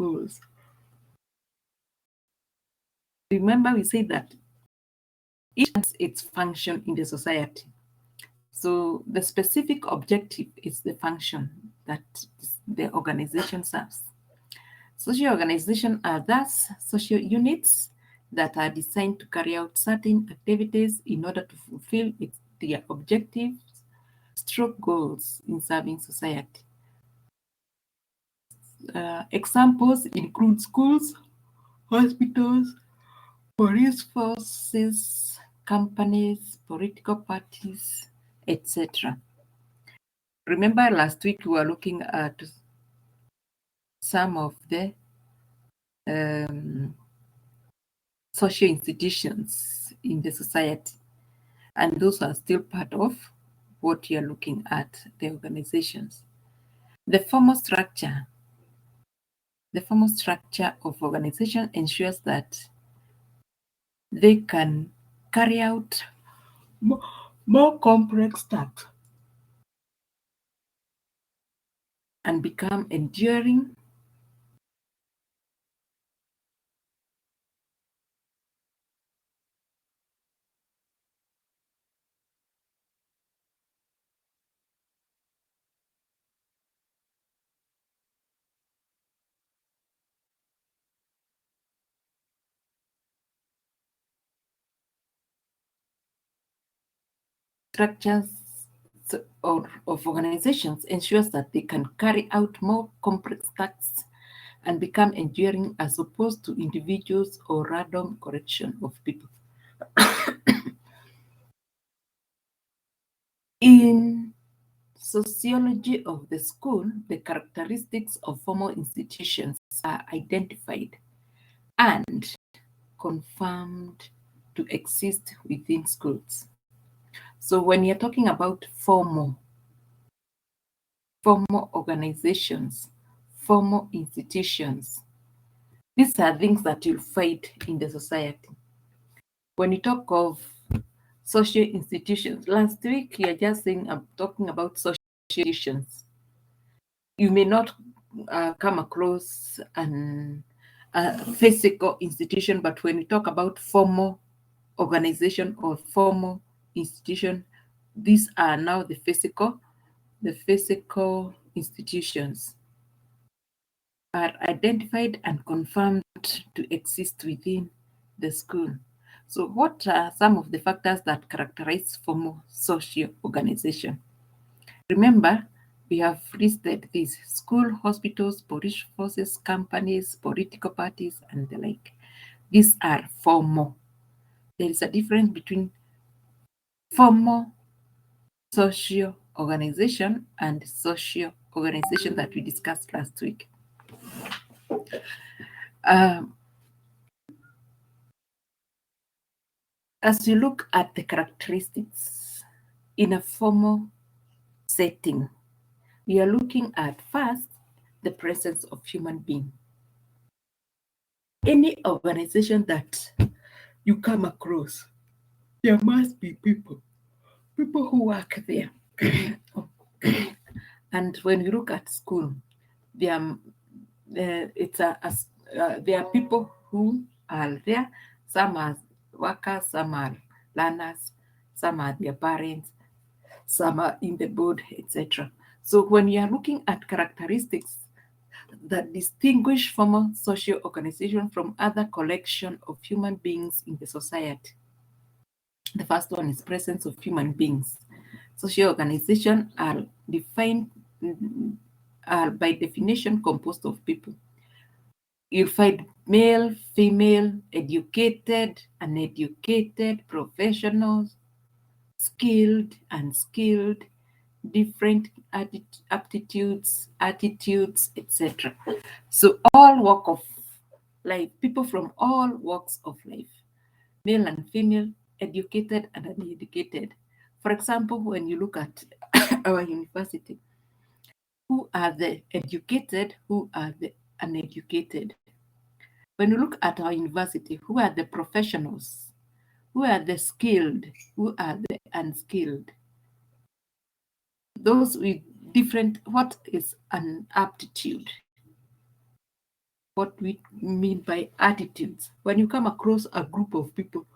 goals. Remember, we said that each has its function in the society. So the specific objective is the function that the organization serves. Social organizations are thus social units that are designed to carry out certain activities in order to fulfill their objectives, stroke goals in serving society. Examples include schools, hospitals, police forces, companies, political parties, etc. Remember last week we were looking at some of the social institutions in the society, and those are still part of what you're looking at, the organizations. The formal structure of organization ensures that they can carry out more complex tasks and become enduring structures of organizations ensures that they can carry out more complex tasks and become enduring as opposed to individuals or random collection of people. In sociology of the school, the characteristics of formal institutions are identified and confirmed to exist within schools. So when you're talking about formal organizations, formal institutions, these are things that you'll find in the society. When you talk of social institutions, last week you're just saying I'm talking about social institutions. You may not come across a physical institution, but when we talk about formal organization or formal institution, these are now the physical institutions are identified and confirmed to exist within the school. So what are some of the factors that characterize formal social organization? Remember, we have listed these: school, hospitals, police forces, companies, political parties, and the like. These are formal. There is a difference between formal social organization and social organization that we discussed last week. As you look at the characteristics in a formal setting, we are looking at first the presence of human being. Any organization that you come across, there must be people who work there. And when we look at school, there are people who are there. Some are workers, some are learners, some are their parents, some are in the board, etc. So when you are looking at characteristics that distinguish formal social organization from other collection of human beings in the society, the first one is presence of human beings. Social organizations are defined, are by definition composed of people. You'll find male, female, educated, uneducated, professionals, skilled, unskilled, different aptitudes, attitudes, etc. So all walk of life, people from all walks of life, male and female, educated and uneducated. For example, when you look at our university, who are the educated, who are the uneducated? When you look at our university, who are the professionals? Who are the skilled? Who are the unskilled? Those with different, what is an aptitude? what we mean by attitudes. When you come across a group of people,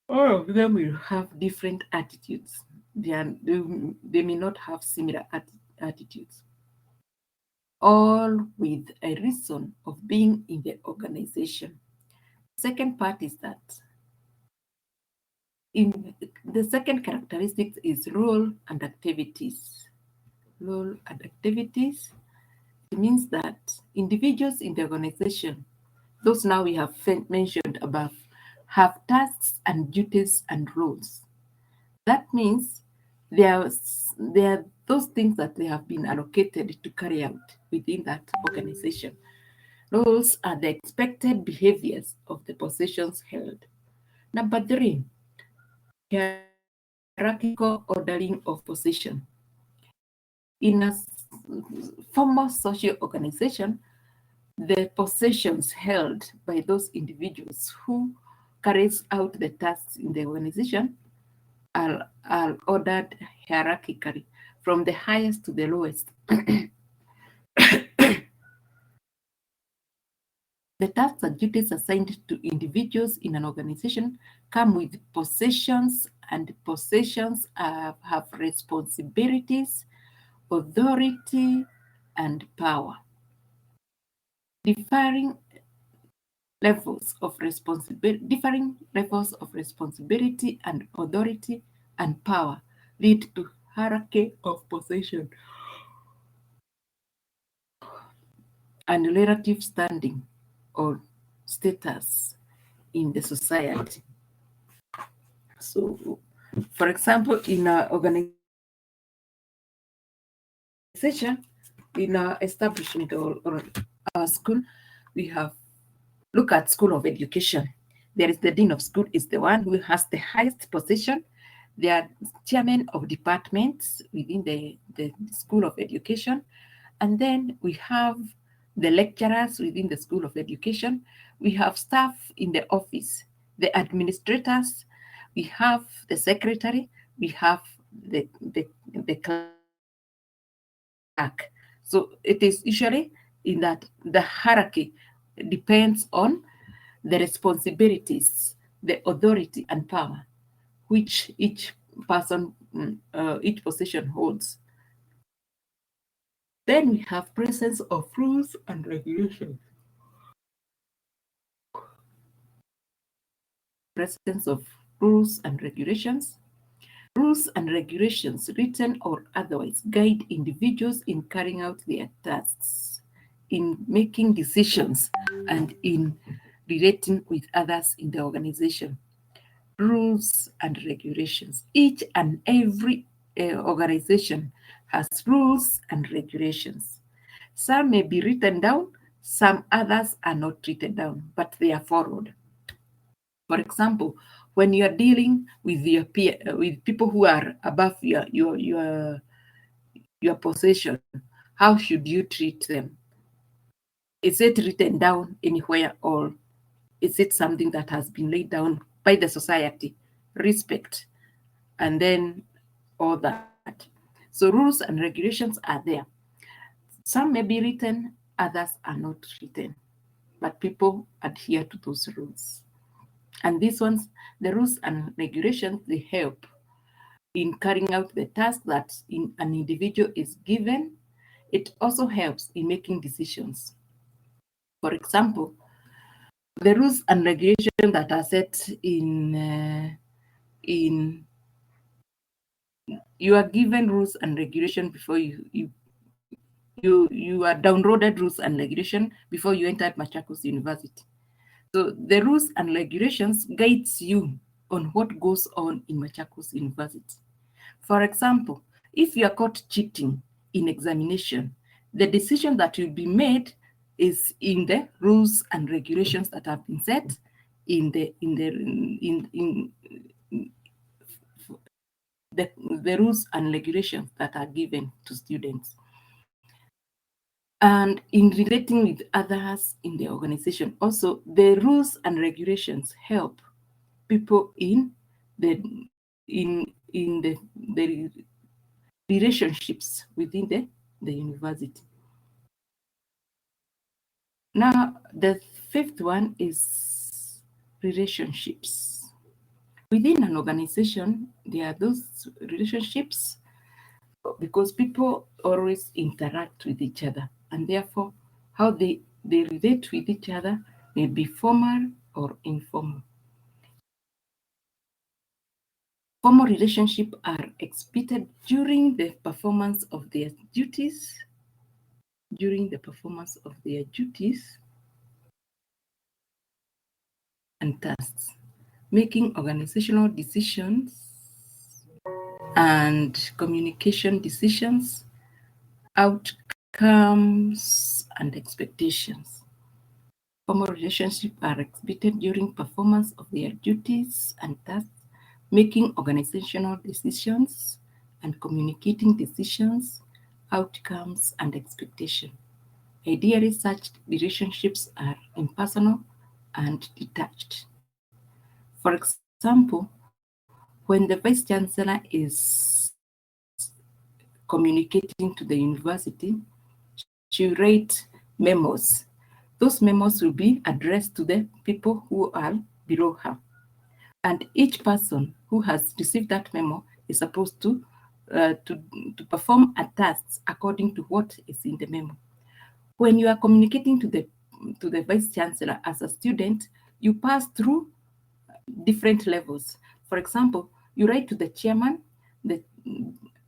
all of them will have different attitudes. They may not have similar attitudes, all with a reason of being in the organization. Second part is that in the second characteristic is role and activities. Role and activities, it means that individuals in the organization, those now we have mentioned above, have tasks and duties and roles. That means there are those things that they have been allocated to carry out within that organization. Those are the expected behaviors of the positions held. Number three, hierarchical ordering of position. In a formal social organization, the positions held by those individuals who carries out the tasks in the organization are ordered hierarchically from the highest to the lowest. The tasks and duties assigned to individuals in an organization come with positions, and positions have responsibilities, authority, and power. Differing differing levels of responsibility and authority and power lead to hierarchy of position and relative standing or status in the society. So, for example, in an organization, in an establishment or a school, we have look at School of Education. There is the Dean of School is the one who has the highest position. They are chairman of departments within the School of Education. And then we have the lecturers within the School of Education. We have staff in the office, the administrators, we have the secretary, we have the, the, the clerk. So it is usually in that the hierarchy depends on the responsibilities, the authority, and power which each person, each position holds. Then we have presence of rules and regulations. Presence of rules and regulations. Rules and regulations, written or otherwise, guide individuals in carrying out their tasks, in making decisions, and in relating with others in the organization. Rules and regulations. Each and every organization has rules and regulations. Some may be written down, some others are not written down, but they are followed. For example, when you are dealing with your peer, with people who are above your position, how should you treat them? Is it written down anywhere, or is it something that has been laid down by the society? Respect, and then all that. So rules and regulations are there. Some may be written, others are not written, but people adhere to those rules. And these ones, the rules and regulations, they help in carrying out the task that an individual is given. It also helps in making decisions. For example, the rules and regulations that are set in you are given rules and regulation before you are downloaded rules and regulation before you entered Machakos University. So the rules and regulations guides you on what goes on in Machakos University. For example, if you are caught cheating in examination, the decision that will be made is in the rules and regulations that have been set in the rules and regulations that are given to students. And in relating with others in the organization, also the rules and regulations help people in the the relationships within the university. Now, the fifth one is relationships. Within an organization, there are those relationships because people always interact with each other, and therefore, how they relate with each other may be formal or informal. Formal relationships are exhibited during the performance of their duties and tasks, making organizational decisions and communication decisions, outcomes, and expectations. Formal relationships are exhibited during performance of their duties and tasks, making organizational decisions and communicating decisions, outcomes, and expectations. Ideally, such relationships are impersonal and detached. For example, when the Vice Chancellor is communicating to the university, she writes memos. Those memos will be addressed to the people who are below her. And each person who has received that memo is supposed uh, to, to perform a task according to what is in the memo. When you are communicating to the vice chancellor as a student, you pass through different levels. For example, you write to the chairman, the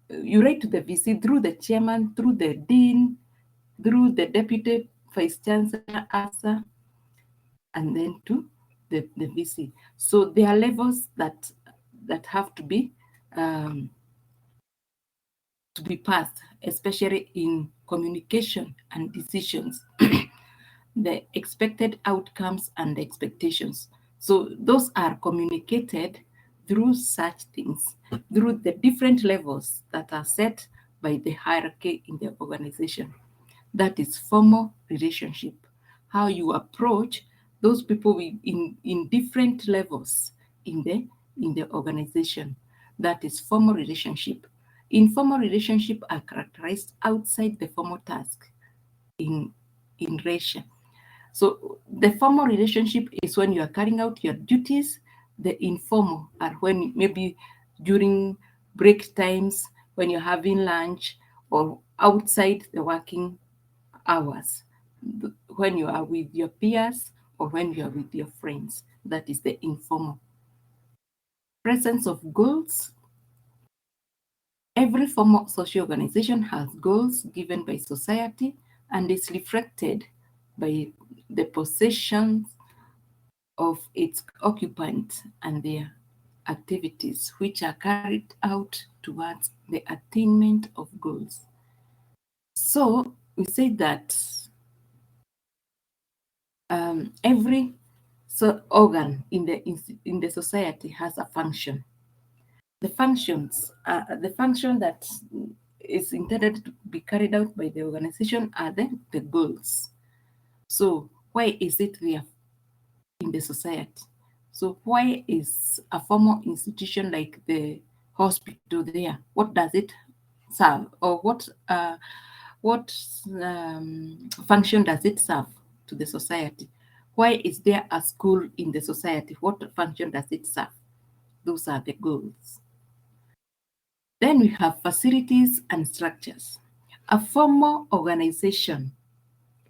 you write to the VC through the chairman, through the dean, through the deputy vice chancellor, ASA, and then the VC. So there are levels that have um, to be passed, especially in communication and decisions. The expected outcomes and expectations. So those are communicated through such things, through the different levels that are set by the hierarchy in the organization. That is formal relationship. How you approach those people in different levels in the organization. That is formal relationship. Informal relationship are characterized outside the formal task in in ratio. So the formal relationship is when you are carrying out your duties. The informal are when maybe during break times, when you're having lunch, or outside the working hours, when you are with your peers or when you are with your friends. That is the informal. Presence of goals. Every formal social organization has goals given by society and is reflected by the possessions of its occupants and their activities, which are carried out towards the attainment of goals. So we say that every organ in the society has a function. The function that is intended to be carried out by the organization are the goals. So why is it there in the society? So why is a formal institution like the hospital there? What does it serve, or what function does it serve to the society? Why is there a school in the society? What function does it serve? Those are the goals. Then we have facilities and structures. A formal organization,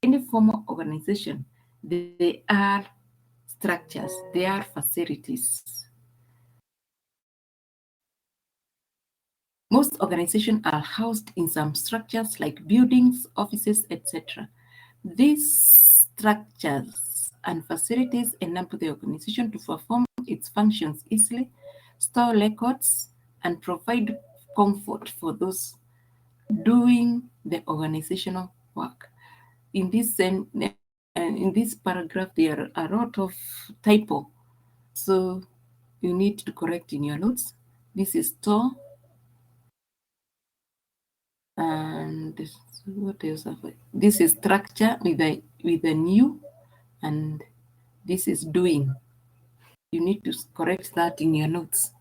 any formal organization, they are structures, they are facilities. Most organizations are housed in some structures like buildings, offices, etc. These structures and facilities enable the organization to perform its functions easily, store records, and provide comfort for those doing the organizational work. In this paragraph, there are a lot of typo, so you need to correct in your notes. This is store, and what else have I? This is structure with a new, and this is doing. You need to correct that in your notes.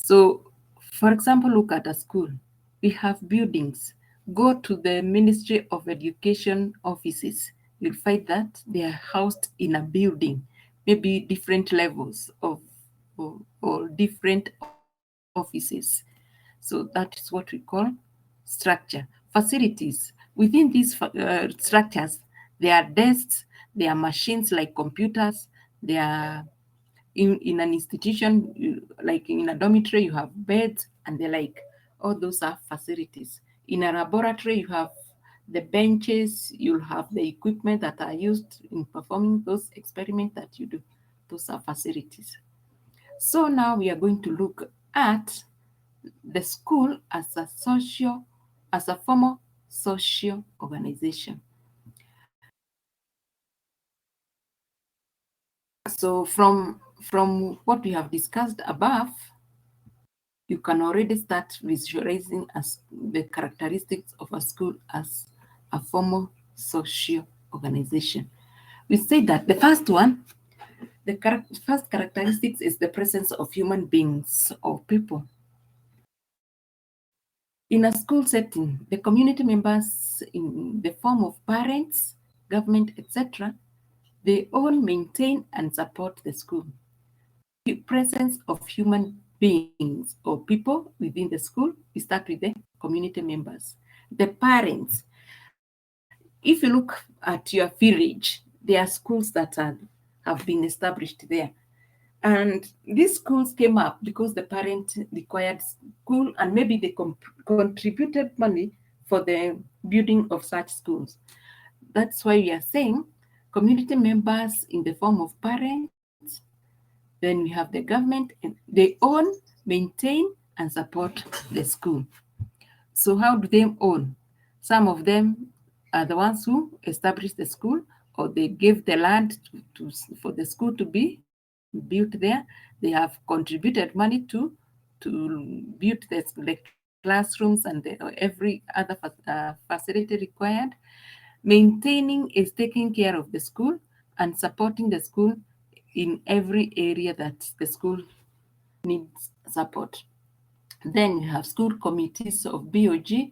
So, for example, look at a school. We have buildings. Go to the Ministry of Education offices. you'll find that they are housed in a building, maybe different levels of or different offices. So that is what we call structure. Facilities. Within these structures, there are desks, there are machines like computers, there are in an institution, like in a dormitory, you have beds and the like. All those are facilities. In a laboratory, you have the benches, you'll have the equipment that are used in performing those experiments that you do. Those are facilities. So now we are going to look at the school as a formal social organization. So from what we have discussed above, you can already start visualizing as the characteristics of a school as a formal social organization. We say that the first one, first characteristics is the presence of human beings or people. In a school setting, the community members in the form of parents, government, etc., they all maintain and support the school. The presence of human beings or people within the school, we start with the community members. The parents, if you look at your village, there are schools that have been established there. And these schools came up because the parent required school and maybe they contributed money for the building of such schools. That's why we are saying community members in the form of parents. Then we have the government, and they own, maintain, and support the school. So how do they own? Some of them are the ones who established the school, or they gave the land for the school to be built there. They have contributed money to build the classrooms and every other facility required. Maintaining is taking care of the school and supporting the school in every area that the school needs support. Then you have school committees of BOG.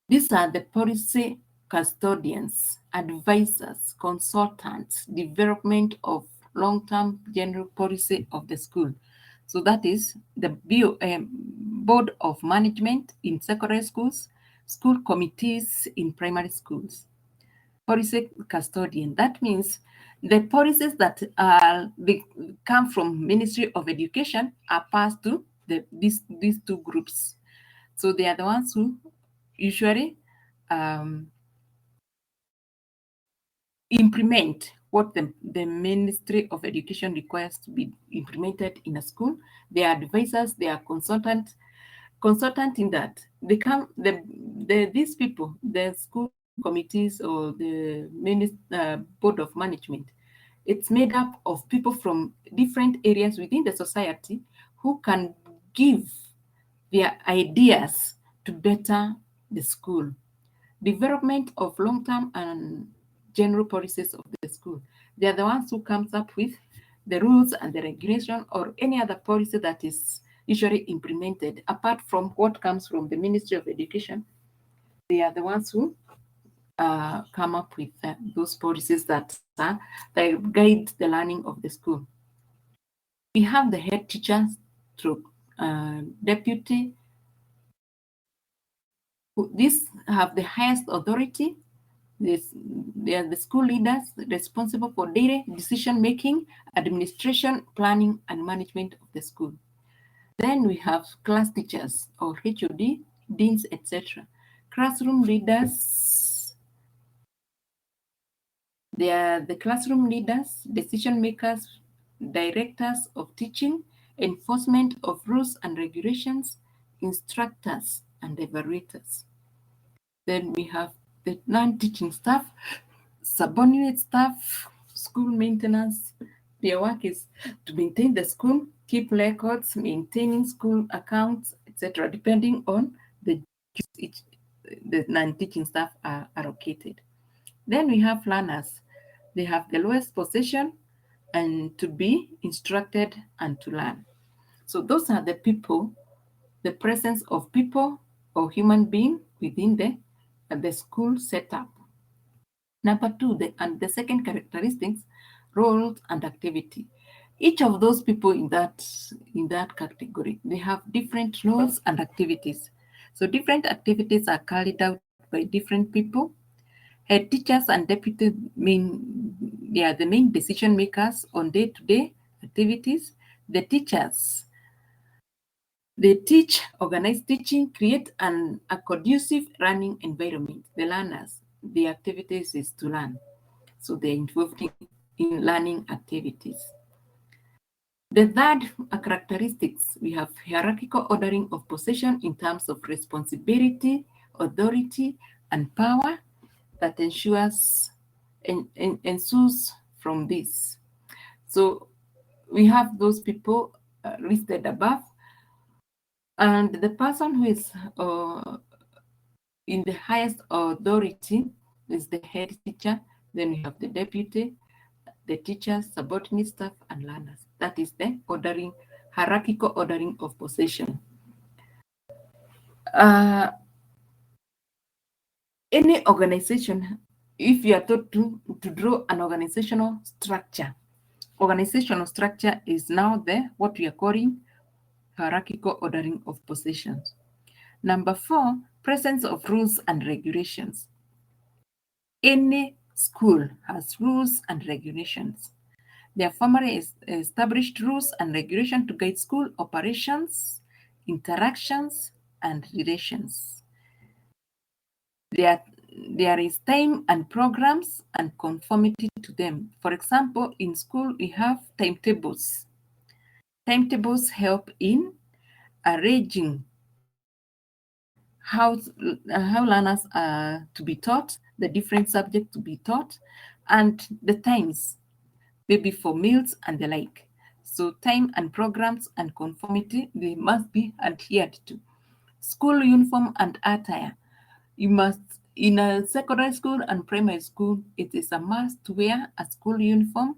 These are the policy custodians, advisors, consultants, development of long-term general policy of the school. So that is the board of management in secondary schools, school committees in primary schools. Policy custodian, that means the policies that come from Ministry of Education are passed to these two groups. So they are the ones who usually implement what the Ministry of Education requires to be implemented in a school. They are advisors, they are consultant in that they come these people, the school committees or the board of management, it's made up of people from different areas within the society who can give their ideas to better the school. Development of long-term and general policies of the school. They are the ones who comes up with the rules and the regulation or any other policy that is usually implemented apart from what comes from the Ministry of Education. They are the ones who come up with those policies that guide the learning of the school. We have the head teachers through deputy. These have the highest authority. They are the school leaders responsible for daily decision making, administration, planning, and management of the school. Then we have class teachers or HOD, deans, etc. Classroom leaders, they are the classroom leaders, decision makers, directors of teaching, enforcement of rules and regulations, instructors, and evaluators. Then we have the non-teaching staff, subordinate staff, school maintenance. Their work is to maintain the school, keep records, maintaining school accounts, etc., depending on the non-teaching staff are allocated. Then we have learners. They have the lowest position and to be instructed and to learn. So those are the people, the presence of people or human being within the school setup. Number two, the second characteristics, roles and activity. Each of those people in that category, they have different roles and activities. So different activities are carried out by different people. Head teachers and deputy they are the main decision makers on day-to-day activities. The teachers, they teach, organize teaching, create a conducive learning environment. The learners, the activities is to learn. So they're involved in learning activities. The third characteristics, we have hierarchical ordering of possession in terms of responsibility, authority, and power that ensues from this. So we have those people listed above, and the person who is in the highest authority is the head teacher. Then we have the deputy, the teachers, subordinate staff, and learners. That is the hierarchical ordering of possession. Any organization, if you are taught to draw an organizational structure is now what we are calling hierarchical ordering of possessions. Number four, presence of rules and regulations. Any school has rules and regulations. There are formally established rules and regulations to guide school operations, interactions, and relations. There is time and programs and conformity to them. For example, in school, we have timetables. Timetables help in arranging how learners are to be taught, the different subjects to be taught, and the times, maybe for meals and the like. So time and programs and conformity, they must be adhered to. School uniform and attire. You must, in a secondary school and primary school, it is a must to wear a school uniform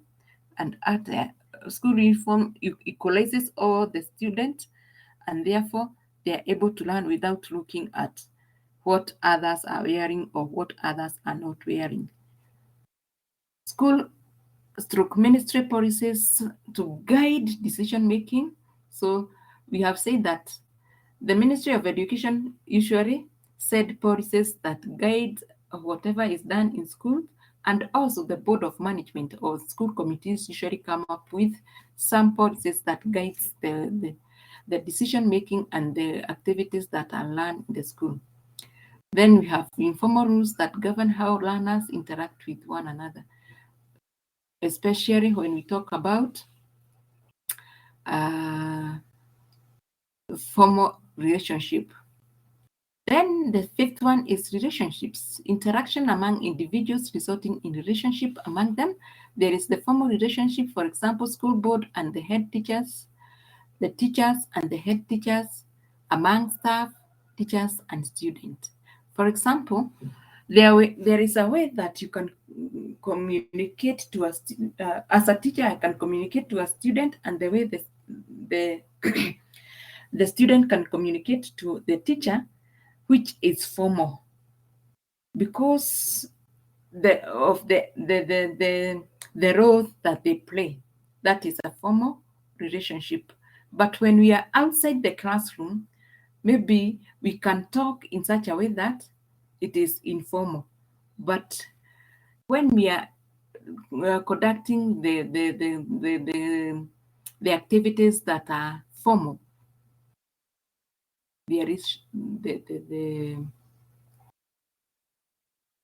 and attire. School uniform equalizes all the students, and therefore they are able to learn without looking at what others are wearing or what others are not wearing. School ministry policies to guide decision making. So we have said that the Ministry of Education usually set policies that guide whatever is done in school, and also the Board of Management or school committees usually come up with some policies that guides the decision making and the activities that are learned in the school. Then we have informal rules that govern how learners interact with one another, especially when we talk about formal relationship. Then the fifth one is relationships, interaction among individuals resulting in relationship among them. There is the formal relationship, for example, school board and the head teachers, the teachers and the head teachers, among staff, teachers, and students. For example, there is a way that you can communicate to as a teacher, I can communicate to a student, and the way the student can communicate to the teacher, which is formal, because of the role that they play. That is a formal relationship. But when we are outside the classroom, maybe we can talk in such a way that it is informal. But when we are conducting the activities that are formal, there is the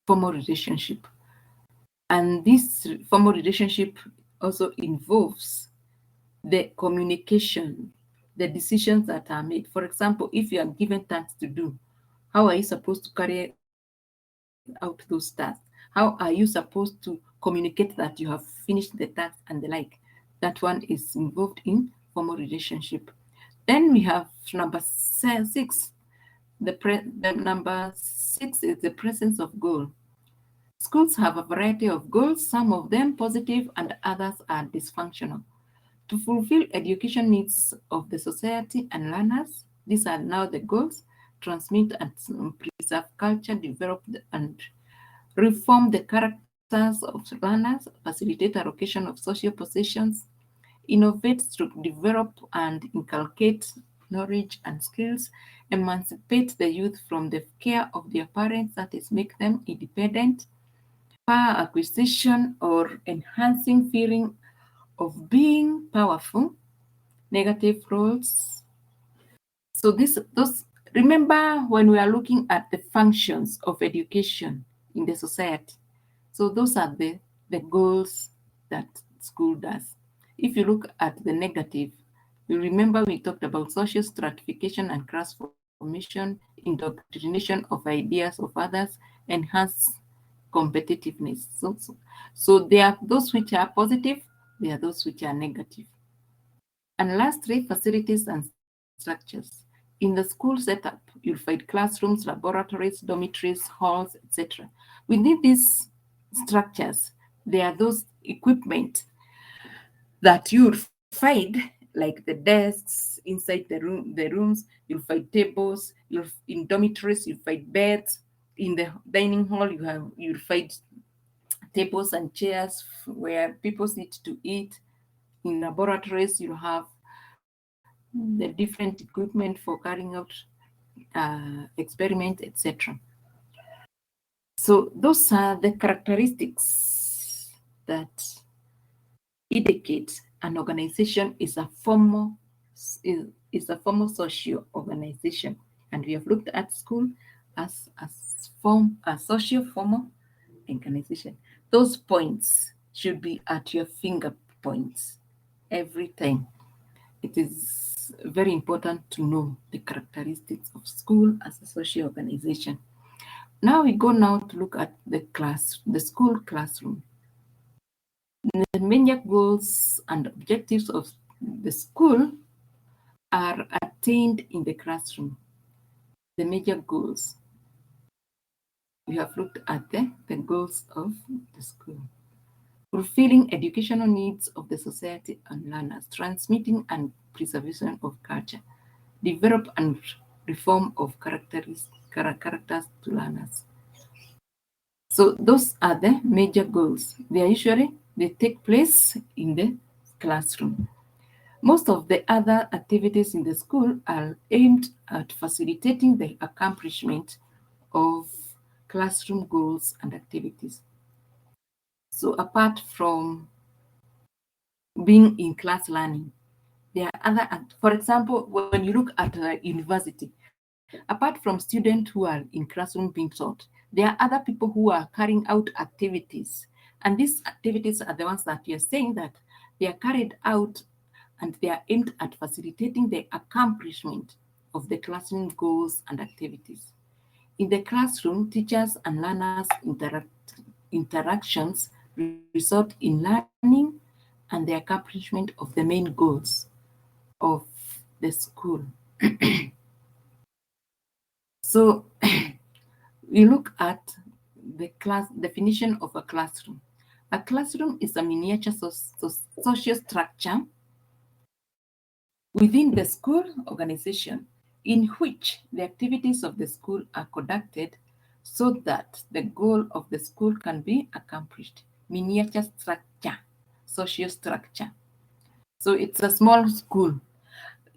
formal relationship. And this formal relationship also involves the communication, the decisions that are made. For example, if you are given tasks to do, how are you supposed to carry out those tasks? How are you supposed to communicate that you have finished the task and the like? That one is involved in formal relationship. Then we have number six. The number six is the presence of goal. Schools have a variety of goals, some of them positive and others are dysfunctional. To fulfill education needs of the society and learners, these are now the goals: transmit and preserve culture, develop and reform the character of learners, facilitate allocation of social positions, innovate to develop and inculcate knowledge and skills, emancipate the youth from the care of their parents, that is, make them independent, power acquisition or enhancing feeling of being powerful, negative roles. So those remember when we are looking at the functions of education in the society. So those are the goals that school does. If you look at the negative, you remember we talked about social stratification and class formation, indoctrination of ideas of others, enhance competitiveness. So there are those which are positive, there are those which are negative. And lastly, facilities and structures. In the school setup, you'll find classrooms, laboratories, dormitories, halls, etc. Within these structures, there are those equipment that you'll find, like the desks inside the rooms. You'll find tables. In dormitories, you'll find beds. In the dining hall, you'll find tables and chairs where people sit to eat. In laboratories, you have the different equipment for carrying out experiments, etc. So those are the characteristics that indicate an organization is a formal social organization, and we have looked at school as a social formal organization. Those points should be at your finger points every time. It is very important to know the characteristics of school as a social organization. Now we go now to look at the school classroom. The major goals and objectives of the school are attained in the classroom. The major goals. We have looked at the goals of the school. Fulfilling educational needs of the society and learners, transmitting and preservation of culture, develop and reform of characters to learners. So those are the major goals. They take place in the classroom. Most of the other activities in the school are aimed at facilitating the accomplishment of classroom goals and activities. So apart from being in class learning, there are other, for example, when you look at university, apart from students who are in classroom being taught, there are other people who are carrying out activities. And these activities are the ones that you're saying that they are carried out and they are aimed at facilitating the accomplishment of the classroom goals and activities. In the classroom, teachers and learners interactions result in learning and the accomplishment of the main goals of the school. So we look at the class definition of a classroom. A classroom is a miniature social structure within the school organization in which the activities of the school are conducted so that the goal of the school can be accomplished. Miniature structure, social structure. So it's a small school.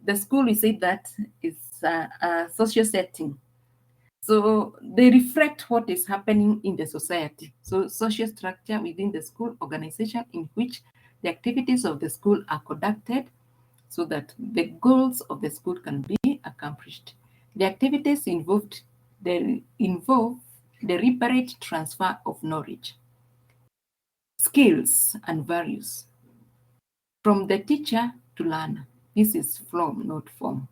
The school, we say that is a social setting. So they reflect what is happening in the society. So social structure within the school organization in which the activities of the school are conducted so that the goals of the school can be accomplished. The activities involve the deliberate transfer of knowledge, skills, and values from the teacher to learner. This is flow, not form.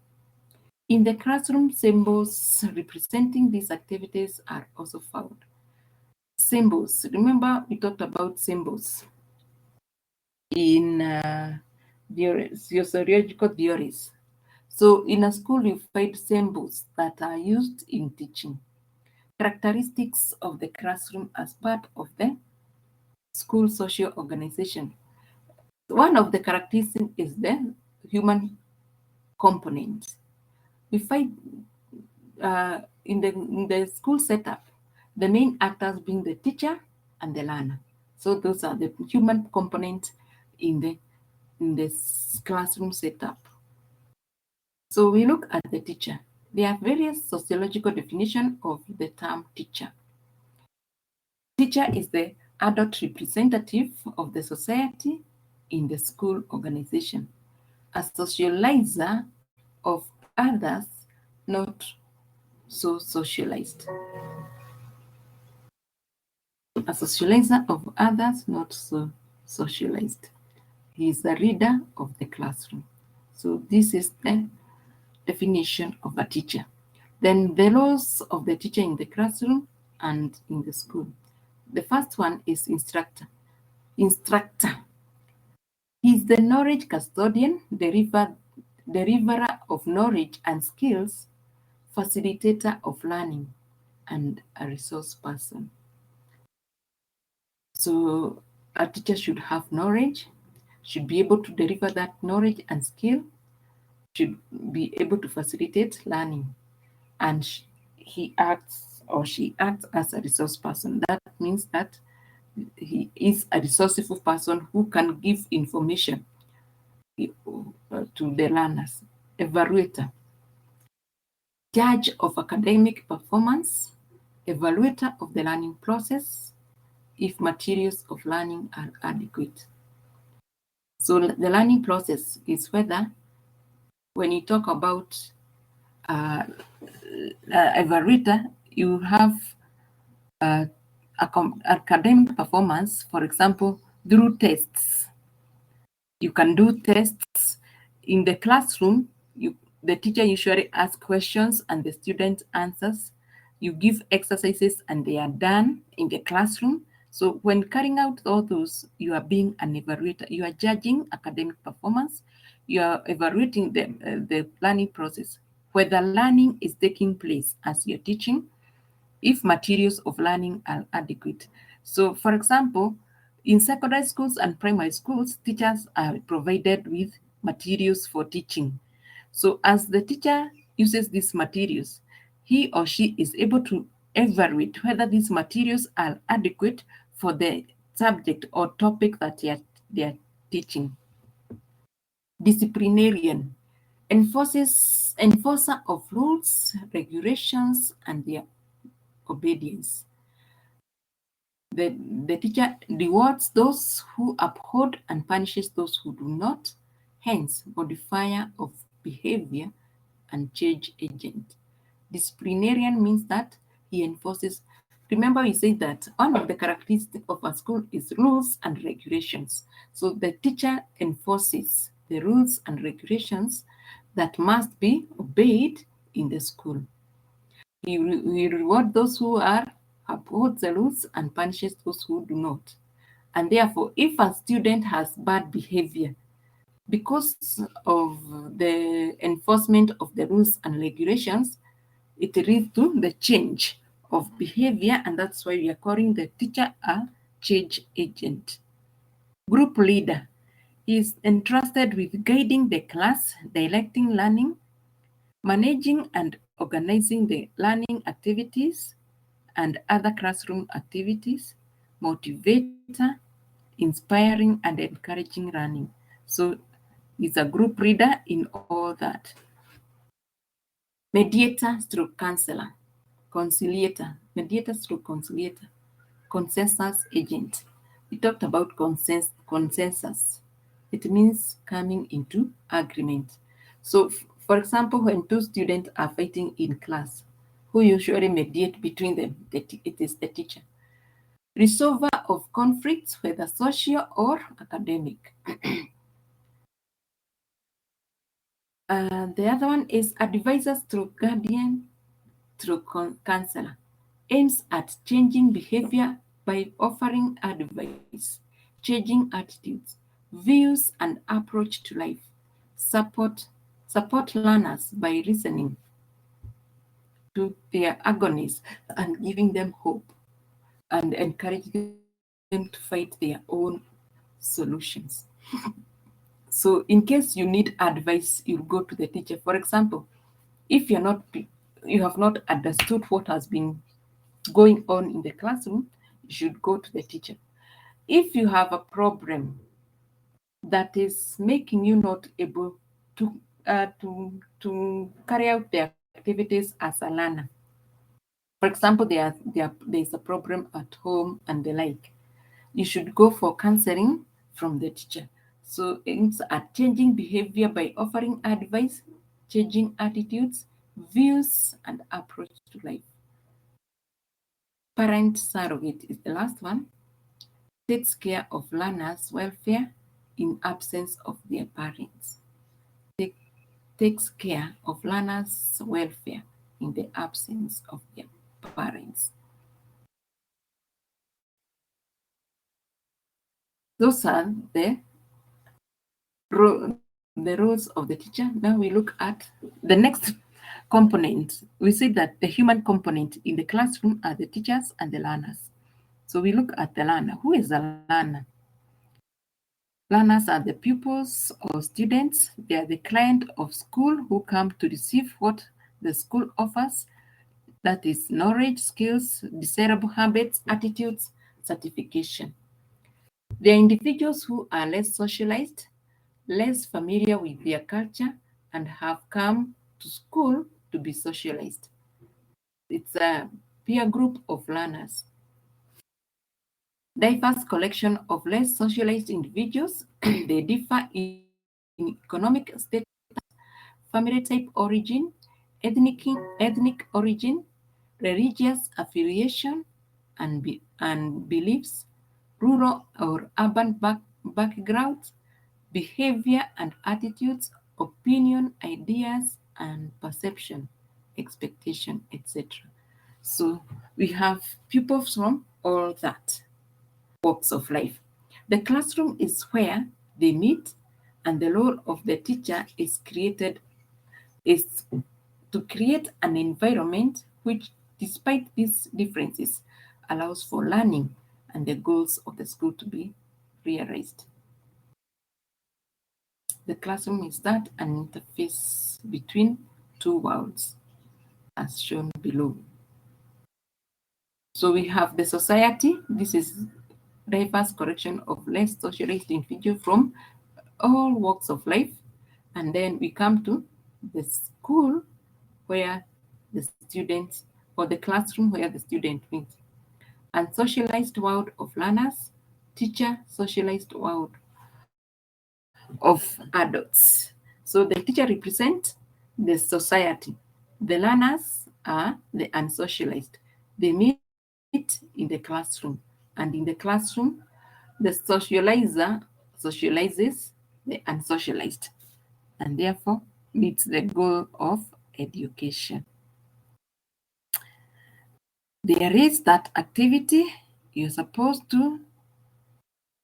In the classroom, symbols representing these activities are also found. Symbols. Remember, we talked about symbols in sociological theories. So in a school, you find symbols that are used in teaching. Characteristics of the classroom as part of the school social organization. One of the characteristics is the human component. We find in the school setup, the main actors being the teacher and the learner. So those are the human components in the classroom setup. So we look at the teacher. There are various sociological definitions of the term teacher. Teacher is the adult representative of the society in the school organization, a socializer of others not so socialized. A socializer of others not so socialized. He is the reader of the classroom. So this is the definition of a teacher. Then the roles of the teacher in the classroom and in the school. The first one is instructor. Instructor. He is the knowledge custodian, deliverer of knowledge and skills, facilitator of learning, and a resource person. So a teacher should have knowledge, should be able to deliver that knowledge and skill, should be able to facilitate learning, and he acts or she acts as a resource person. That means that he is a resourceful person who can give information to the learners. Evaluator, judge of academic performance, evaluator of the learning process, if materials of learning are adequate. So the learning process is whether, when you talk about evaluator, you have academic performance, for example, through tests. You can do tests in the classroom. The teacher usually asks questions and the student answers. You give exercises and they are done in the classroom. So when carrying out all those, you are being an evaluator. You are judging academic performance. You are evaluating the learning process, whether learning is taking place as you're teaching, if materials of learning are adequate. So, for example, in secondary schools and primary schools, teachers are provided with materials for teaching. So as the teacher uses these materials, he or she is able to evaluate whether these materials are adequate for the subject or topic that they are teaching. Disciplinarian, enforcer of rules, regulations, and their obedience. The teacher rewards those who uphold and punishes those who do not, hence modifier of behavior and change agent. Disciplinarian means that he enforces. Remember, we said that one of the characteristics of a school is rules and regulations. So the teacher enforces the rules and regulations that must be obeyed in the school. He rewards those who uphold the rules and punishes those who do not. And therefore, if a student has bad behavior, because of the enforcement of the rules and regulations, it leads to the change of behavior, and that's why we are calling the teacher a change agent. Group leader is entrusted with guiding the class, directing learning, managing and organizing the learning activities and other classroom activities, motivator, inspiring and encouraging learning. So he's a group leader in all that. Mediator stroke counselor, conciliator, mediator stroke conciliator, consensus agent. We talked about consensus. It means coming into agreement. So, for example, when two students are fighting in class, who usually mediate between them? It is the teacher. Resolver of conflicts, whether social or academic. The other one is advisor stroke guardian stroke counselor. Aims at changing behavior by offering advice, changing attitudes, views, and approach to life. Support learners by listening to their agonies and giving them hope, and encourage them to fight their own solutions. So in case you need advice, you go to the teacher. For example, if you have not understood what has been going on in the classroom, you should go to the teacher. if you have a problem that is making you not able to carry out the activities as a learner. For example, there's a problem at home and the like. You should go for counseling from the teacher. So it's at changing behavior by offering advice, changing attitudes, views, and approach to life. Parent surrogate is the last one. Takes care of learners' welfare in absence of their parents. Takes care of learners' welfare in the absence of their parents. Those are the roles of the teacher. Now we look at the next component. We see that the human component in the classroom are the teachers and the learners. So we look at the learner. Who is the learner? Learners are the pupils or students. They are the client of school who come to receive what the school offers. That is knowledge, skills, desirable habits, attitudes, certification. They are individuals who are less socialized, less familiar with their culture, and have come to school to be socialized. It's a peer group of learners. Diverse collection of less socialized individuals. They differ in economic status, family type origin, ethnic origin, religious affiliation and beliefs, rural or urban backgrounds, behavior and attitudes, opinion, ideas, and perception, expectation, etc. So we have pupils from all that walks of life. The classroom is where they meet, and the role of the teacher is to create an environment which, despite these differences, allows for learning and the goals of the school to be realized. The classroom is that an interface between two worlds, as shown below. So we have the society. This is diverse collection of less socialized individuals from all walks of life. And then we come to the school where the students, or the classroom where the student meets. And socialized world of learners, teacher socialized world of adults. So the teacher represents the society. The learners are the unsocialized. They meet in the classroom. And in the classroom, the socializer socializes the unsocialized and therefore meets the goal of education. There is that activity. You're supposed to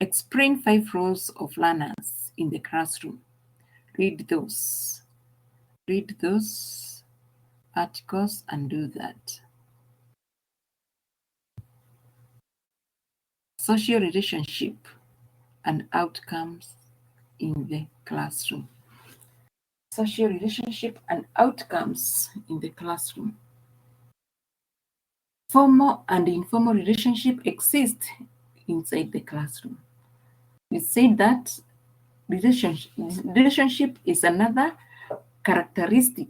explain 5 roles of learners in the classroom. Read those articles and do that. Social relationship and outcomes in the classroom. Social relationship and outcomes in the classroom. Formal and informal relationship exist inside the classroom. We say that relationship is another characteristic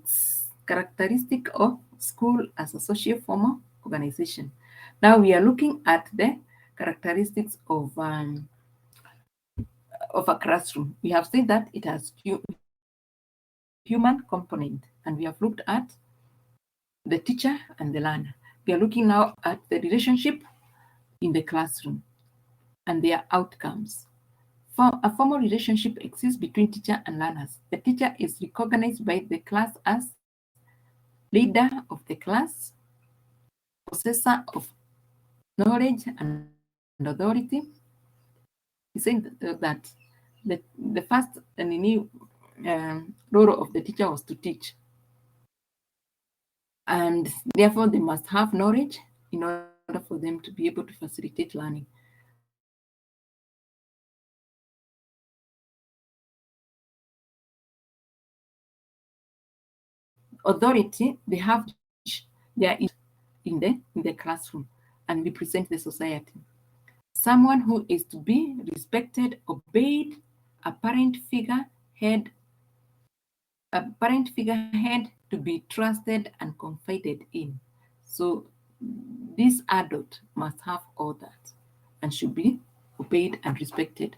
of school as a social formal organization. Now we are looking at the characteristics of a classroom. We have said that it has human component, and we have looked at the teacher and the learner. We are looking now at the relationship in the classroom and their outcomes. A formal relationship exists between teacher and learners. The teacher is recognized by the class as leader of the class, possessor of knowledge and authority. He said that the first and new role of the teacher was to teach. And therefore, they must have knowledge in order for them to be able to facilitate learning. Authority, they have they are in the classroom and represent the society. someone who is to be respected, obeyed, a parent figurehead, to be trusted and confided in. So this adult must have all that and should be obeyed and respected.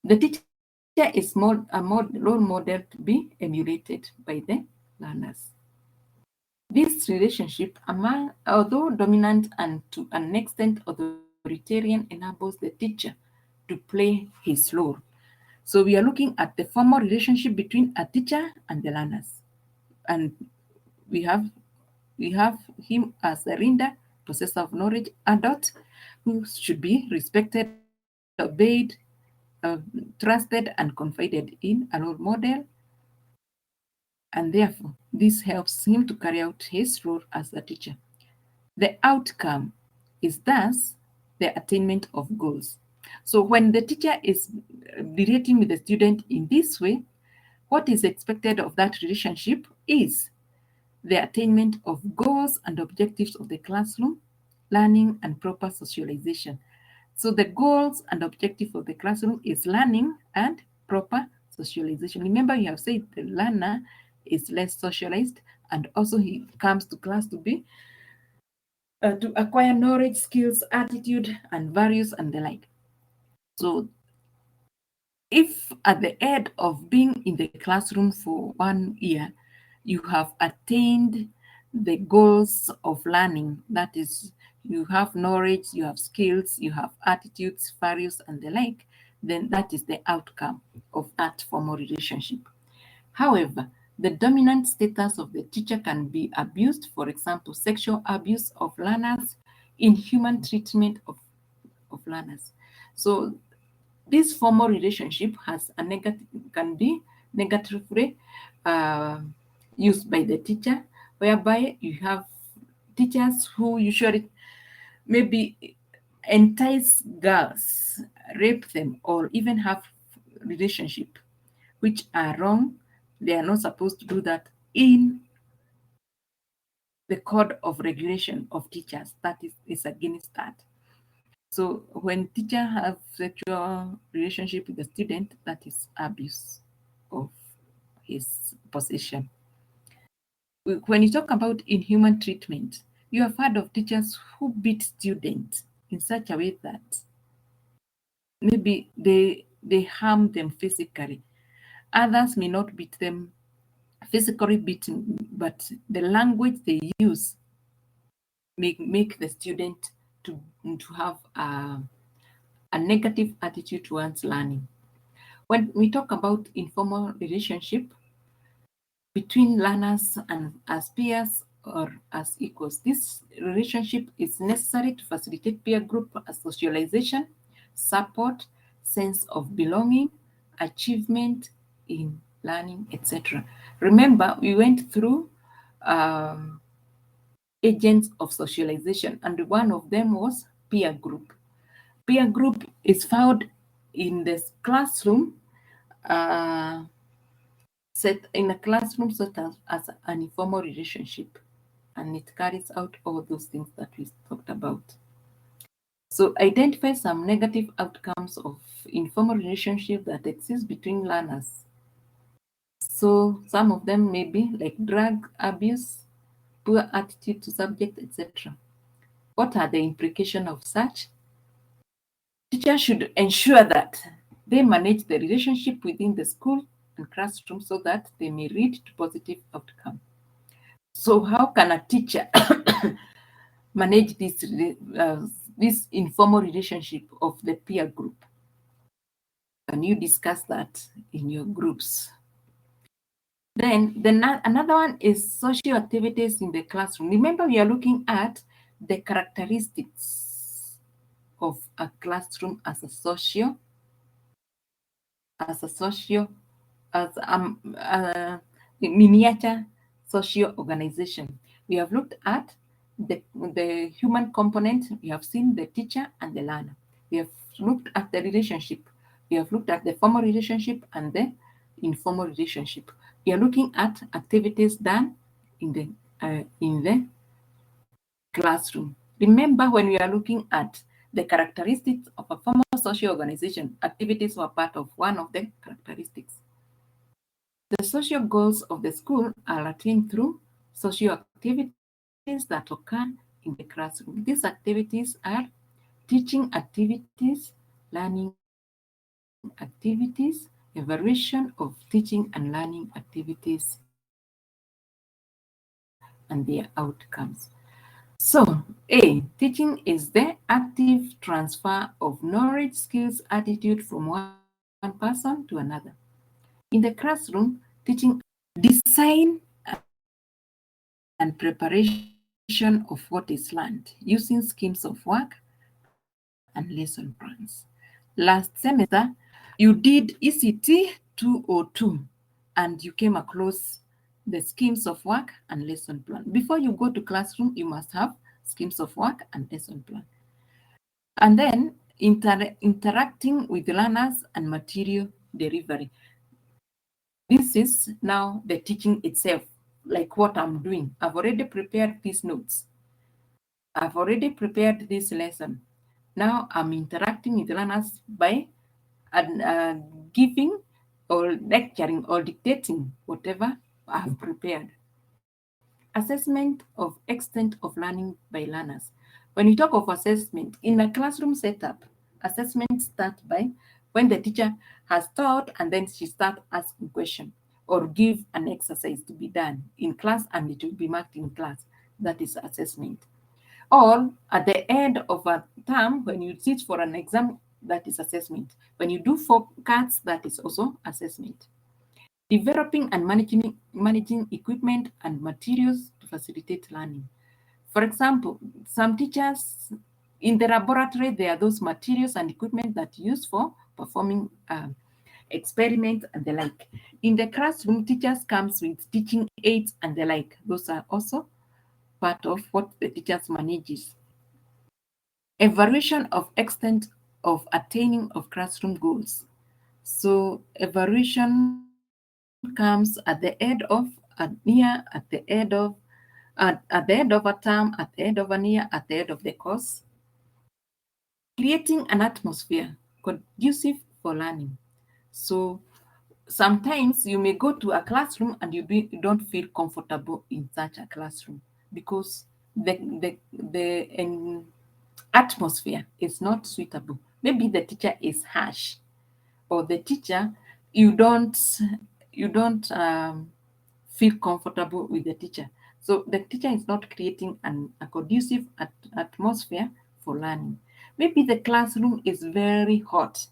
The teacher is role model to be emulated by the learners. This relationship, although dominant and to an extent authoritarian, enables the teacher to play his role. So we are looking at the formal relationship between a teacher and the learners. And we have him as a reader, possessor of knowledge, adult, who should be respected, obeyed, trusted, and confided in, a role model. And therefore, this helps him to carry out his role as a teacher. The outcome is thus the attainment of goals. So when the teacher is relating with the student in this way, what is expected of that relationship is the attainment of goals and objectives of the classroom, learning, and proper socialization. So the goals and objective of the classroom is learning and proper socialization. Remember, you have said the learner is less socialized, and also he comes to class to be to acquire knowledge, skills, attitude, and values and the like. So if at the end of being in the classroom for 1 year, you have attained the goals of learning, that is, you have knowledge, you have skills, you have attitudes, values, and the like, then that is the outcome of that formal relationship. However, the dominant status of the teacher can be abused, for example, sexual abuse of learners, inhuman treatment of learners. So this formal relationship has a negative, can be negatively uh, used by the teacher, whereby you have teachers who usually maybe entice girls, rape them, or even have relationship, which are wrong. They are not supposed to do that in the code of regulation of teachers. That is against that. So when teacher have sexual relationship with the student, that is abuse of his position. When you talk about inhuman treatment, you have heard of teachers who beat students in such a way that maybe they harm them physically. Others may not beat them physically beaten, but the language they use make the student to have a negative attitude towards learning. When we talk about informal relationship between learners and as peers or as equals, this relationship is necessary to facilitate peer group socialization, support, sense of belonging, achievement in learning, etc. Remember, we went through agents of socialization, and one of them was peer group. Peer group is found in the classroom, set in a classroom set as an informal relationship, and it carries out all those things that we talked about. So identify some negative outcomes of informal relationship that exist between learners. So some of them may be like drug abuse, poor attitude to subject, etc. What are the implications of such? Teachers should ensure that they manage the relationship within the school and classroom so that they may lead to positive outcome. So how can a teacher manage this informal relationship of the peer group? Can you discuss that in your groups? Then another one is social activities in the classroom. Remember, we are looking at the characteristics of a classroom as a miniature social organization. We have looked at the human component. We have seen the teacher and the learner. We have looked at the relationship. We have looked at the formal relationship and the informal relationship. We are looking at activities done in the classroom. Remember, when we are looking at the characteristics of a formal social organization. Activities were part of one of the characteristics. The social goals of the school are attained through social activities that occur in the classroom. These activities are teaching activities, learning activities, evaluation of teaching and learning activities, and their outcomes. So, A, teaching is the active transfer of knowledge, skills, attitude from one person to another. In the classroom, teaching design and preparation of what is learned using schemes of work and lesson plans. Last semester, you did ECT 202 and you came across the schemes of work and lesson plan. Before you go to classroom, you must have schemes of work and lesson plan. And then interacting with learners and material delivery. This is now the teaching itself, like what I'm doing. I've already prepared these notes. I've already prepared this lesson. Now I'm interacting with learners by giving or lecturing or dictating whatever I've prepared. Assessment of extent of learning by learners. When you talk of assessment in a classroom setup, assessment starts by when the teacher has taught and then she starts asking questions or give an exercise to be done in class and it will be marked in class. That is assessment. Or at the end of a term, when you teach for an exam, that is assessment. When you do forecasts, that is also assessment. Developing and managing equipment and materials to facilitate learning. For example, some teachers in the laboratory, there are those materials and equipment that used for performing experiments and the like. In the classroom, teachers comes with teaching aids and the like. Those are also part of what the teachers manages. Evaluation of extent of attaining of classroom goals. So evaluation comes at the end of a year, at the end of a term, at the end of a year, at the end of the course. Creating an atmosphere conducive for learning. So sometimes you may go to a classroom and you don't feel comfortable in such a classroom because the atmosphere is not suitable. Maybe the teacher is harsh, or the teacher you don't feel comfortable with the teacher. So the teacher is not creating a conducive atmosphere for learning. Maybe the classroom is very hot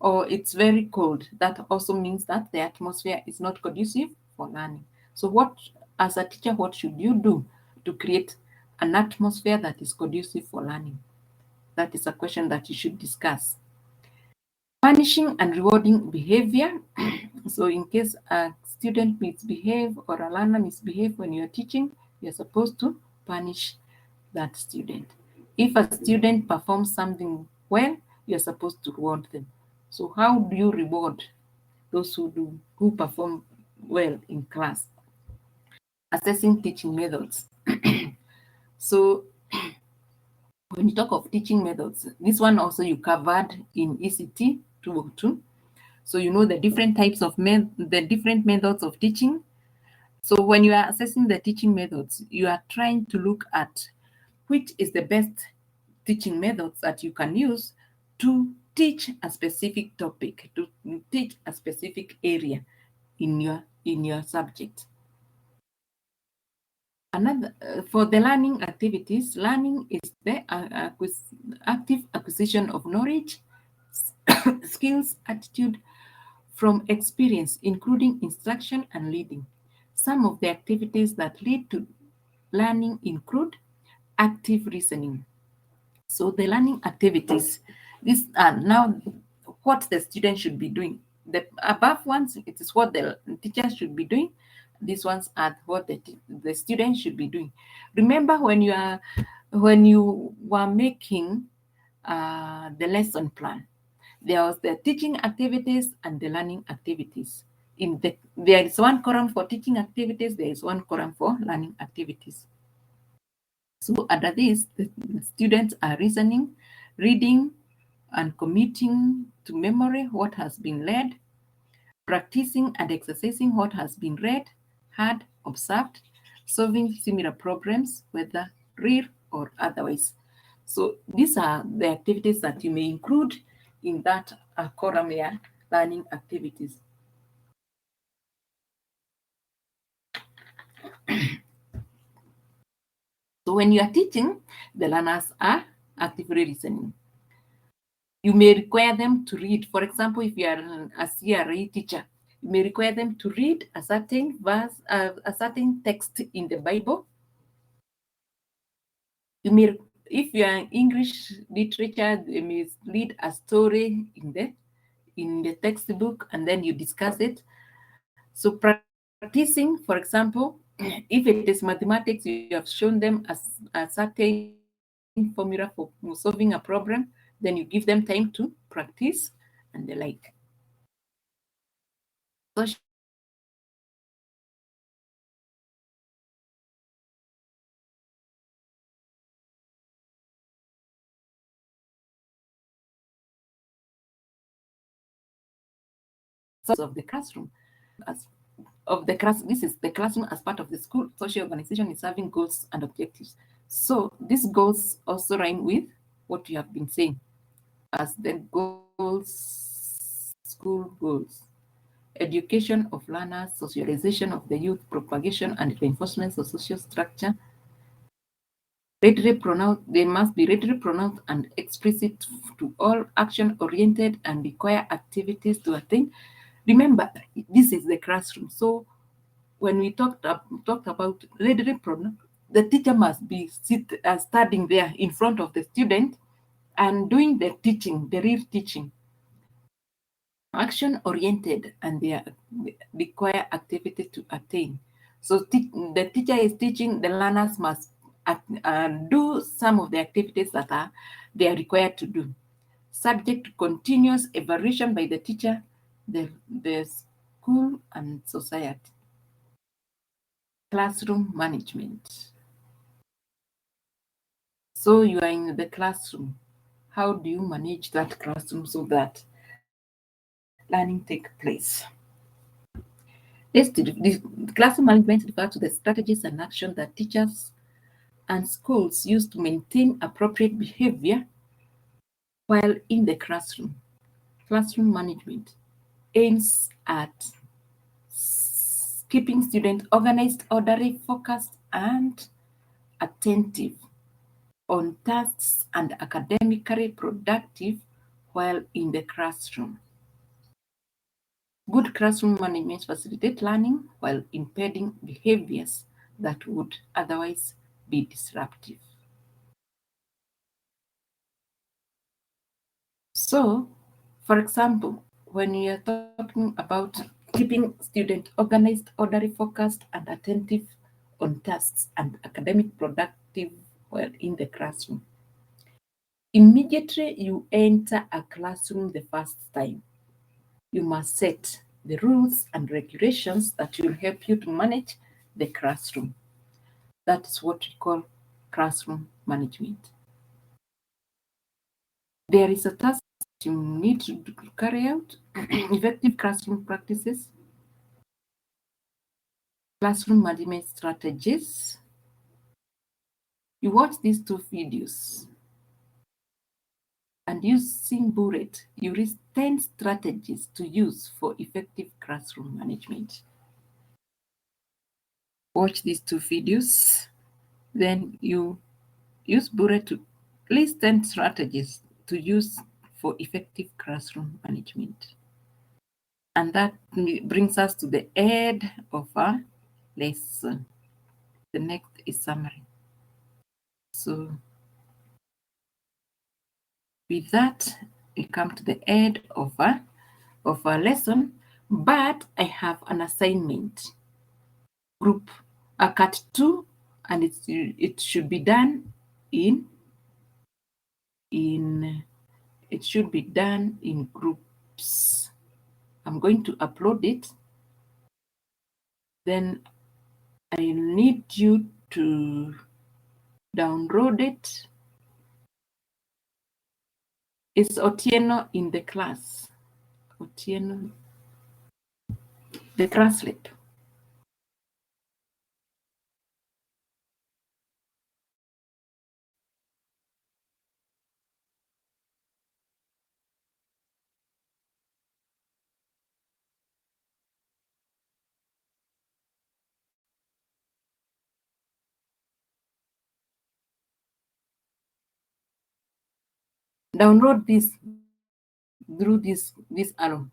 or it's very cold. That also means that the atmosphere is not conducive for learning. So as a teacher, what should you do to create an atmosphere that is conducive for learning? That is a question that you should discuss. Punishing and rewarding behavior. So in case a student misbehave or a learner misbehave when you're teaching, you're supposed to punish that student. If a student performs something well, you're supposed to reward them. So how do you reward those who perform well in class? Assessing teaching methods. So when you talk of teaching methods, this one also you covered in ECT 202. So you know the different types of the different methods of teaching. So when you are assessing the teaching methods, you are trying to look at which is the best teaching methods that you can use to teach a specific topic, to teach a specific area in your subject. Another for the learning activities, learning is the active acquisition of knowledge, skills, attitude from experience, including instruction and leading. Some of the activities that lead to learning include active listening. So the learning activities, these are now what the student should be doing. The above ones, it is what the teacher should be doing. These ones are what the student should be doing. Remember when you were making the lesson plan, there was the teaching activities and the learning activities. There is one column for teaching activities, there is one column for learning activities. So under this, the students are listening, reading and committing to memory what has been read, practicing and exercising what has been read, heard, observed, solving similar problems, whether real or otherwise. So these are the activities that you may include in that Coramia learning activities. So when you are teaching, the learners are actively listening. You may require them to read. For example, if you are a CRE teacher, you may require them to read a certain verse, a certain text in the Bible. You may, if you are English literature, you may read a story in the textbook, and then you discuss it. So practicing, for example, if it is mathematics, you have shown them a certain formula for solving a problem, then you give them time to practice and the like. Sociology of the classroom. As of the class, this is the classroom as part of the school. Social organization is having goals and objectives. So these goals also rhyme with what you have been saying as the goals, school goals. Education of learners, socialization of the youth, propagation and reinforcement of social structure. Readily pronounced, they must be readily pronounced and explicit to all action-oriented and require activities to attain. Remember, this is the classroom. So when we talked about readily pronounced, the teacher must be studying there in front of the student and doing the teaching, the real teaching. Action-oriented and they require activity to attain. So the teacher is teaching, the learners must do some of the activities that they are required to do. Subject to continuous evaluation by the teacher, the school and society. Classroom management. So you are in the classroom. How do you manage that classroom so that learning take place? This classroom management refers to the strategies and action that teachers and schools use to maintain appropriate behavior while in the classroom. Classroom management aims at keeping students organized, orderly, focused, and attentive on tasks and academically productive while in the classroom. Good classroom management facilitates learning while impeding behaviors that would otherwise be disruptive. So, for example, when you are talking about keeping students organized, orderly, focused, and attentive on tasks and academic productive while in the classroom, immediately you enter a classroom the first time, you must set the rules and regulations that will help you to manage the classroom. That is what we call classroom management. There is a task you need to carry out, effective classroom practices, classroom management strategies. You watch these two videos and using bullet, you list 10 strategies to use for effective classroom management. Watch these two videos, then you use bullet to list 10 strategies to use for effective classroom management. And that brings us to the end of our lesson. The next is summary. So with that, we come to the end of our lesson, but I have an assignment. Group cut 2, and it should be done in it should be done in groups. I'm going to upload it. Then I need you to download it is Otieno in the class? Otieno, the class lab. Download this through this arrow.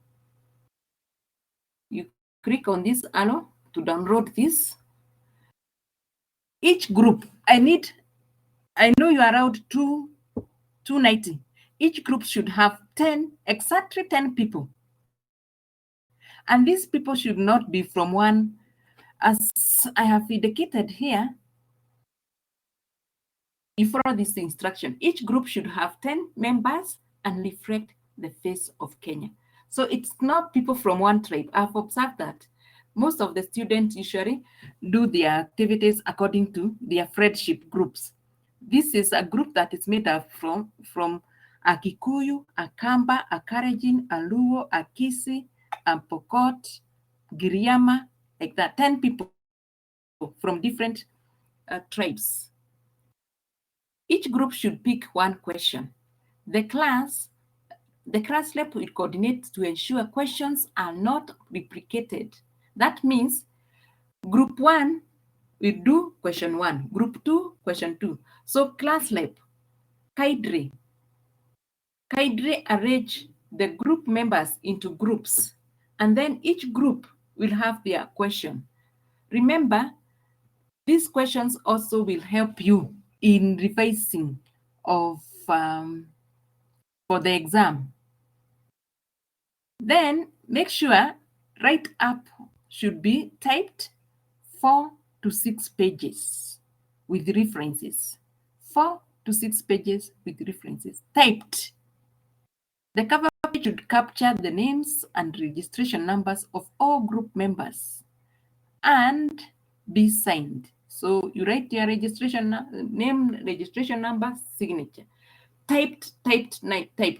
You click on this arrow to download this. Each group, I know you are around 290. Each group should have exactly 10 people. And these people should not be from one, as I have indicated here. You follow this instruction. Each group should have 10 members and reflect the face of Kenya. So it's not people from one tribe. I've observed that most of the students usually do their activities according to their friendship groups. This is a group that is made up from a Kikuyu, a Kamba, a Kalenjin, a Luo, a Kisi, a Pokot, Giriama, like that. 10 people from different tribes. Each group should pick one question. The class lab will coordinate to ensure questions are not replicated. That means group 1 will do question 1, group 2, question 2. So class lab, Kaidre arrange the group members into groups, and then each group will have their question. Remember, these questions also will help you in revising of for the exam. Then make sure write-up should be typed 4 to 6 pages with references. 4 to 6 pages with references typed. The cover page should capture the names and registration numbers of all group members and be signed. So you write your registration name, registration number, signature. Typed,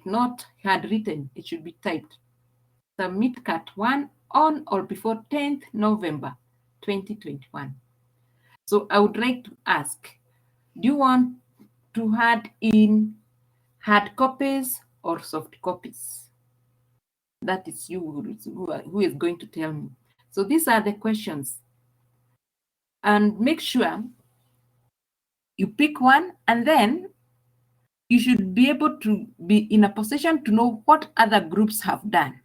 not handwritten. It should be typed. Submit Cat 1 on or before 10th November 2021. So I would like to ask, do you want to add in hard copies or soft copies? That is you who is going to tell me. So these are the questions. And make sure you pick one, and then you should be able to be in a position to know what other groups have done,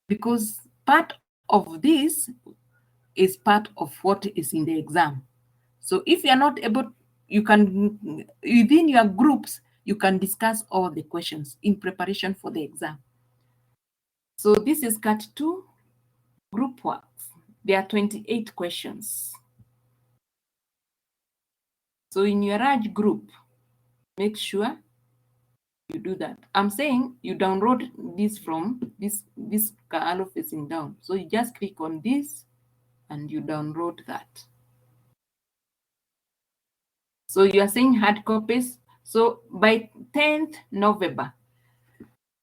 because part of this is part of what is in the exam. So if you're not able, you can, within your groups, you can discuss all the questions in preparation for the exam. So this is Cat 2, group works. There are 28 questions. So in your large group, make sure you do that. I'm saying you download this from this arrow facing down. So you just click on this and you download that. So you are saying hard copies. So by 10th November,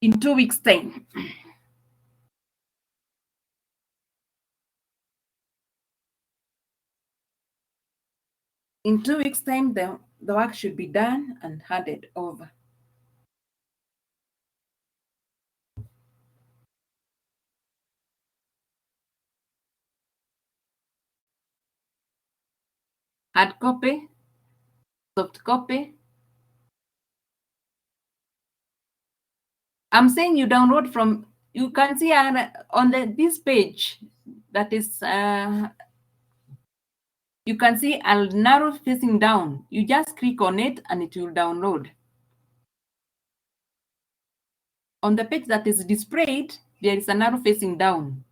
in 2 weeks' time, the work should be done and handed over. Hard copy, soft copy. I'm saying you download from, you can see on this page that is, you can see a narrow facing down. You just click on it and it will download. On the page that is displayed, there is an arrow facing down.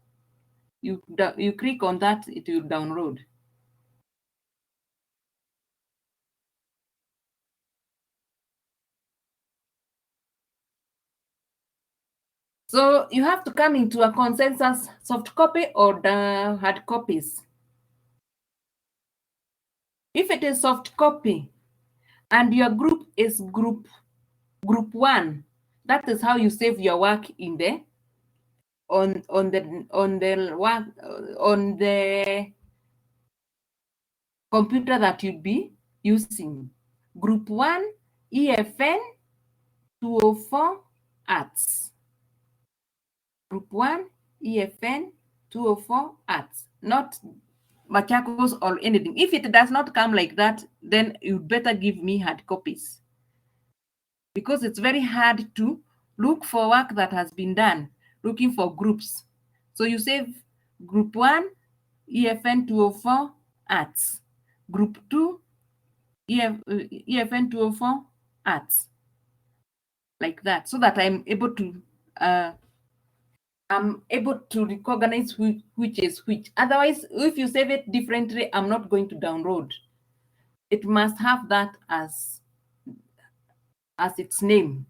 You click on that, it will download. So you have to come into a consensus, soft copy or the hard copies. If it is soft copy and your group is group 1, That is how you save your work in the on the computer that you'd be using. Group 1, EFN 204 Arts. Group 1, EFN 204 Arts, not Machakos or anything. If it does not come like that, then you'd better give me hard copies, because it's very hard to look for work that has been done, looking for groups. So you save Group 1, EFN 204 Arts. Group 2, EFN 204 Arts. Like that, so that I'm able to recognize which is which. Otherwise, if you save it differently, I'm not going to download. It must have that as its name.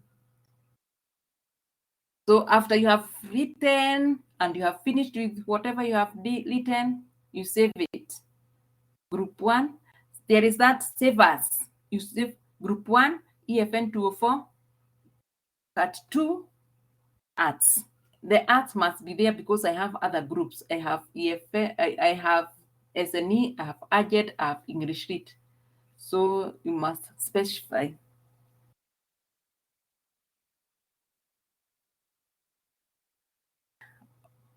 So after you have written and you have finished with whatever you have written, you save it. Group 1, there is that save as. You save Group 1, EFN 204, Part 2, Arts. The arts must be there because I have other groups. I have EFN, I have SNE, I have AGED, I have English Lit. So you must specify.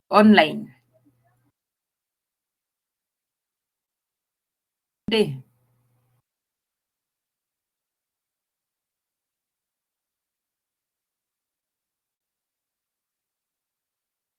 Online. Today,